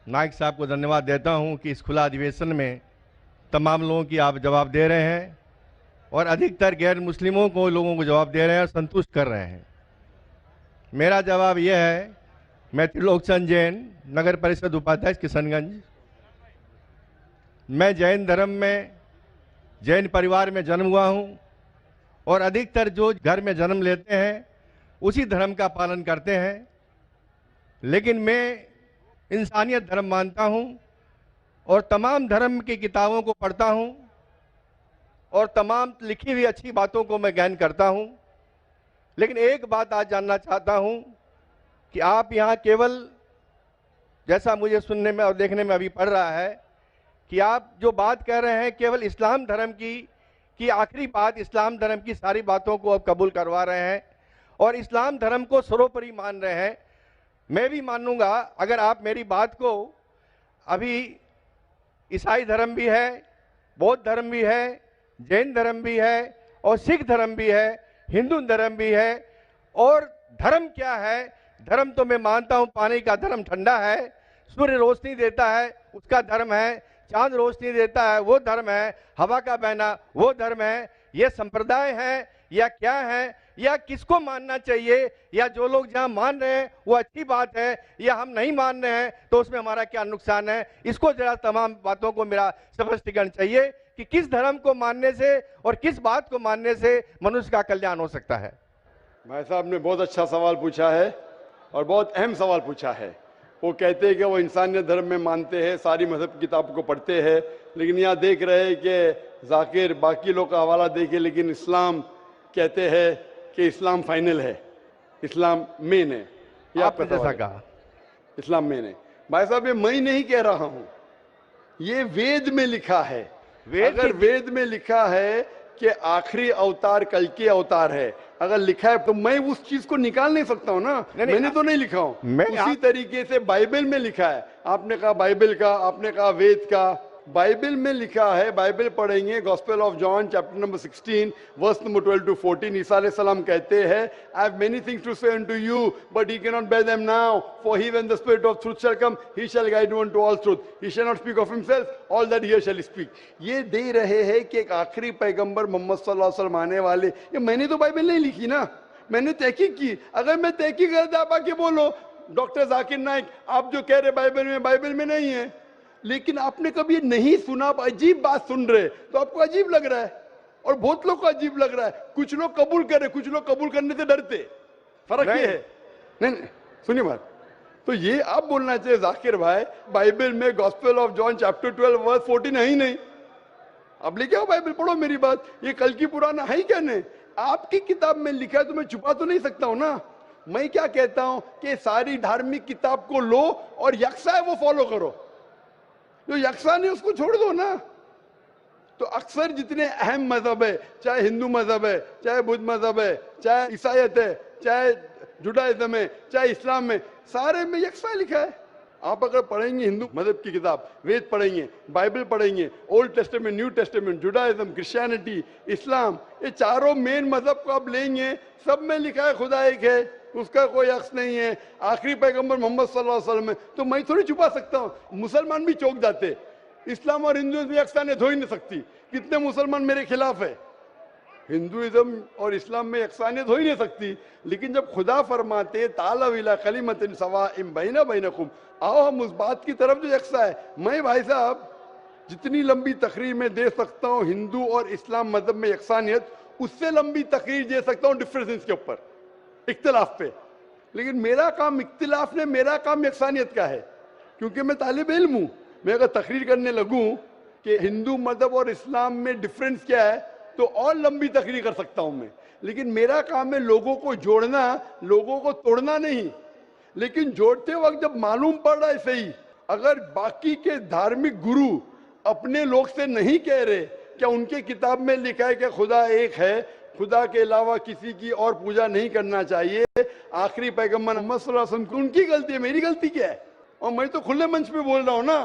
नाइक साहब को धन्यवाद देता हूं कि इस खुला अधिवेशन में तमाम लोगों की आप जवाब दे रहे हैं और अधिकतर गैर मुस्लिमों को लोगों को जवाब दे रहे हैं और संतुष्ट कर रहे हैं। मेरा जवाब यह है, मैं त्रिलोकचंद जैन, नगर परिषद उपाध्यक्ष किशनगंज। मैं जैन धर्म में, जैन परिवार में जन्म हुआ हूं और अधिकतर जो घर में जन्म लेते हैं उसी धर्म का पालन करते हैं, लेकिन मैं इंसानियत धर्म मानता हूं और तमाम धर्म की किताबों को पढ़ता हूं और तमाम लिखी हुई अच्छी बातों को मैं ज्ञान करता हूं। लेकिन एक बात आज जानना चाहता हूं कि आप यहां केवल, जैसा मुझे सुनने में और देखने में अभी पड़ रहा है, कि आप जो बात कह रहे हैं केवल इस्लाम धर्म की आखिरी बात, इस्लाम धर्म की सारी बातों को आप कबूल करवा रहे हैं और इस्लाम धर्म को सर्वोपरि मान रहे हैं। मैं भी मानूंगा अगर आप मेरी बात को, अभी ईसाई धर्म भी है, बौद्ध धर्म भी है, जैन धर्म भी है और सिख धर्म भी है, हिंदू धर्म भी है। और धर्म क्या है? धर्म तो मैं मानता हूं पानी का धर्म ठंडा है, सूर्य रोशनी देता है उसका धर्म है, चांद रोशनी देता है वो धर्म है, हवा का बहना वो धर्म है। ये संप्रदाय है या क्या है, या किसको मानना चाहिए, या जो लोग जहां मान रहे हैं वो अच्छी बात है, या हम नहीं मान रहे हैं तो उसमें हमारा क्या नुकसान है? इसको जरा तमाम बातों को मेरा स्पष्टीकरण चाहिए कि किस धर्म को मानने से और किस बात को मानने से मनुष्य का कल्याण हो सकता है। भाई साहब ने बहुत अच्छा सवाल पूछा है और बहुत अहम सवाल पूछा है। वो कहते हैं कि वो इंसानियत धर्म में मानते हैं, सारी मजहब की किताब को पढ़ते हैं, लेकिन यहाँ देख रहे हैं कि जाकिर बाकी लोग का हवाला देखे, लेकिन इस्लाम कहते हैं कि इस्लाम फाइनल है, इस्लाम मेन है। ये आपने जैसा कहा, इस्लाम मेन है। भाई साहब ये मैं नहीं कह रहा हूं, ये वेद में लिखा है। अगर वेद में लिखा है कि आखिरी अवतार कल के अवतार है, अगर लिखा है तो मैं उस चीज को निकाल नहीं सकता हूं ना। मैंने तो नहीं लिखा हूं, उसी तरीके से बाइबल में लिखा है। आपने कहा बाइबल का, आपने कहा वेद का, बाइबल में लिखा है। बाइबल पढ़ेंगे, gospel of John chapter number 16 verse number 12 to 14। Isa अलैहिस्सलाम कहते हैं, I have many things to say unto you but he cannot bear them now, for he when the spirit of truth shall come he shall guide you unto all truth, he shall not speak of himself, all that he shall speak। ये दे रहे हैं कि एक आखिरी पैगंबर मोहम्मद सल्लल्लाहु अलैहि वसल्लम आने वाले। ये मैंने तो बाइबल नहीं लिखी ना, मैंने तहकीक की। अगर मैं तहकीक करता, आप आके बोलो डॉक्टर जाकिर नाइक आप जो कह रहे बाइबल में नहीं है, लेकिन आपने कभी नहीं सुना, आप अजीब बात सुन रहे तो आपको अजीब लग रहा है और बहुत लोग को अजीब लग रहा है। कुछ लोग कबूल कर रहे, कुछ लोग कबूल करने से डरते। फर्क ये है। नहीं सुनिए बात, तो ये आप बोलना चाहिए जाकिर भाई बाइबल में gospel of John chapter 12 verse 14 है ही नहीं। अब लेके आओ बाइबल, पढ़ो मेरी बात। ये कल की पुराना है ही क्या? नहीं, आपकी किताब में लिखा है तो मैं छुपा तो नहीं सकता हूं ना। मैं क्या कहता हूं कि सारी धार्मिक किताब को लो और यकसा है वो फॉलो करो, जो यकसा नहीं उसको छोड़ दो ना। तो अक्सर जितने अहम मजहब है, चाहे हिंदू मजहब है, चाहे बुद्ध मजहब है, चाहे ईसाईयत है, चाहे जुडाइज्म है, चाहे इस्लाम है, सारे में यकसा लिखा है। आप अगर पढ़ेंगे हिंदू मजहब की किताब, वेद पढ़ेंगे, बाइबल पढ़ेंगे, Old Testament, New Testament, Judaism, Christianity, Islam, ये चारों मेन मजहब को आप लेंगे, सब में लिखा है खुदा एक है, उसका कोई अक्स नहीं है, आखिरी पैगंबर मोहम्मद सल्लल्लाहु अलैहि वसल्लम है। तो मैं थोड़ी छुपा सकता हूँ। मुसलमान भी चौंक जाते, इस्लाम और हिंदुइज्म में यकसानियत हो ही नहीं सकती। कितने मुसलमान मेरे खिलाफ है, हिंदुइज्म और इस्लाम में यकसानियत हो ही नहीं सकती। लेकिन जब खुदा फरमाते तालव इला कलिमतिन सवाइम बैना बैनकुम, आओ हम उस बात की तरफ जो यकसा है। मैं भाई साहब जितनी लंबी तकरीर में दे सकता हूँ हिंदू और इस्लाम मजहब में यकसानियत, उससे लंबी तकरीर दे सकता हूँ डिफरेंस के ऊपर, इख्तिलाफ पे। लेकिन मेरा काम इख्तिलाफ ने, मेरा काम यकसानियत का है, क्योंकि मैं तालिब इल्म हूँ। मैं अगर तकरीर करने लगूं कि हिंदू मजहब और इस्लाम में डिफरेंस क्या है तो और लंबी तकरीर कर सकता हूं मैं। लेकिन मेरा काम है लोगों को जोड़ना, लोगों को तोड़ना नहीं। लेकिन जोड़ते वक्त जब मालूम पड़ रहा है सही, अगर बाकी के धार्मिक गुरु अपने लोग से नहीं कह रहे, क्या उनके किताब में लिखा है कि खुदा एक है, खुदा के अलावा किसी की और पूजा नहीं करना चाहिए, आखिरी पैगंबर मोहम्मद सल्लल्लाहु अलैहि वसल्लम, उनकी गलती है, मेरी गलती क्या है? और मैं तो खुले मंच पे बोल रहा हूं ना।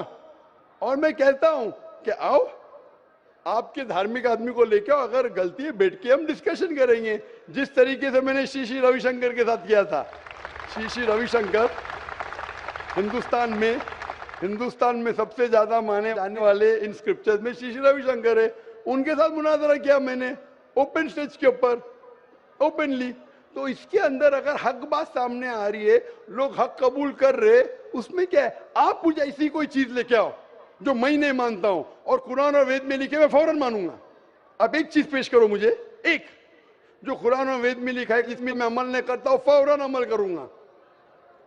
और मैं कहता हूं कि आओ आपके धार्मिक आदमी को लेके आओ, अगर गलती है बैठ के हम डिस्कशन करेंगे, जिस तरीके से मैंने श्री रविशंकर के साथ किया था। श्री रविशंकर हिंदुस्तान में हिंदुस्तान में सबसे ज्यादा माने जाने वाले इन स्क्रिप्चर्स में श्री श्री रविशंकर है। उनके साथ मुनाजरा किया मैंने ओपन स्टेज के ऊपर, ओपनली। तो इसके अंदर अगर हक बात सामने आ रही है, लोग हक कबूल कर रहे, उसमें क्या है? आप मुझे ऐसी कोई चीज लेके आओ जो मैं नहीं मानता हूं और कुरान और वेद में लिखे मैं फौरन मानूंगा। आप एक चीज पेश करो मुझे, एक जो कुरान और वेद में लिखा है जिसमें मैं अमल नहीं करता हूं, फौरन अमल करूंगा।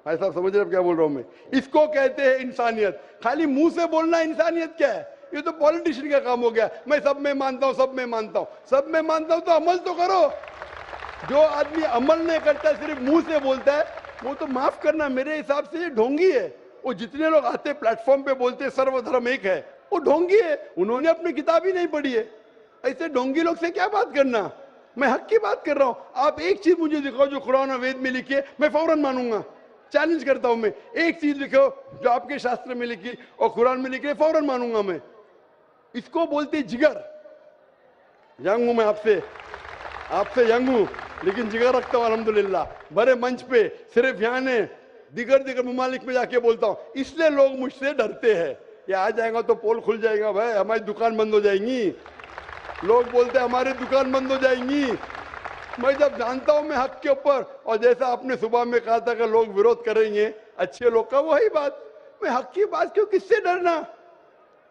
भाई साहब समझ रहे क्या बोल रहा हूं मैं? इसको कहते हैं इंसानियत। खाली मुंह से बोलना इंसानियत क्या है? ये तो पॉलिटिशियन का काम हो गया। मैं सब में मानता हूं, सब में मानता हूं, सब में मानता हूं, तो अमल तो करो। जो आदमी अमल नहीं करता, सिर्फ मुंह से बोलता है, वो तो माफ करना मेरे हिसाब से ये ढोंगी है। वो जितने लोग आते प्लेटफॉर्म पे बोलते सर्वधर्म एक है, वो ढोंगी है। उन्होंने अपनी किताब ही नहीं पढ़ी है। ऐसे ढोंगी लोग से क्या बात करना? मैं हक की बात कर रहा हूं। आप एक चीज मुझे दिखाओ जो कुरान और वेद में लिखी है, मैं फौरन मानूंगा। चैलेंज करता हूं मैं, एक चीज लिखो जो आपके शास्त्र में लिखी और कुरान में लिखी है, फौरन मानूंगा मैं। इसको बोलते जिगर। यंग हूं मैं आपसे यंग हूं, लेकिन जिगर रखता हूं अल्हम्दुलिल्लाह। बड़े मंच पे सिर्फ यहाँ ने दिगर ममालिक में जाके बोलता हूं, इसलिए लोग मुझसे डरते हैं। ये आ जाएगा तो पोल खुल जाएगा, भाई हमारी दुकान बंद हो जाएंगी। लोग बोलते हैं हमारी दुकान बंद हो जाएंगी। मैं जब जानता हूं मैं हक के ऊपर, और जैसा आपने सुबह में कहा था कि लोग विरोध करेंगे अच्छे लोग का, वही बात। मैं हक की बात क्यों, किससे डरना?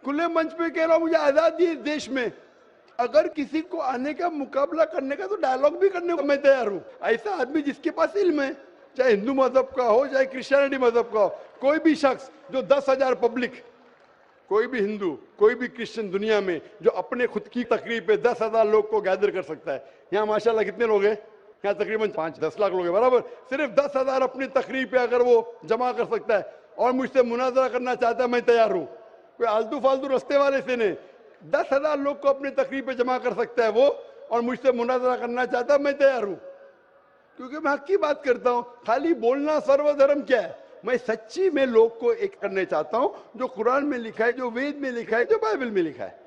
खुले मंच पे कह रहा हूं, मुझे आजादी है इस देश में। अगर किसी को आने का मुकाबला करने का, तो डायलॉग भी करने को मैं तैयार हूं। ऐसा आदमी जिसके पास इल्म है, चाहे हिंदू मजहब का हो चाहे क्रिश्चियनिटी मजहब का हो, कोई भी शख्स जो 10,000 पब्लिक, कोई भी हिंदू कोई भी क्रिश्चियन दुनिया में जो अपने खुद की तकरीब पे 10,000 लोग को गैदर कर सकता है। यहाँ माशाल्लाह कितने लोग हैं? यहाँ तकरीबन 5-10 लाख लोग हैं, बराबर। सिर्फ 10,000 अपनी तकरीब पे अगर वो जमा कर सकता है और मुझसे मुनाजरा करना चाहता है, मैं तैयार हूं। कोई आलतू फालतू रस्ते वाले से नहीं, 10,000 लोग को अपनी तकरीब पे जमा कर सकता है वो, और मुझसे मुनाजरा करना चाहता है, मैं तैयार हूं। क्योंकि मैं हक की बात करता हूं। खाली बोलना सर्वधर्म क्या है? मैं सच्ची में लोग को एक करने चाहता हूं, जो कुरान में लिखा है, जो वेद में लिखा है, जो बाइबल में लिखा है।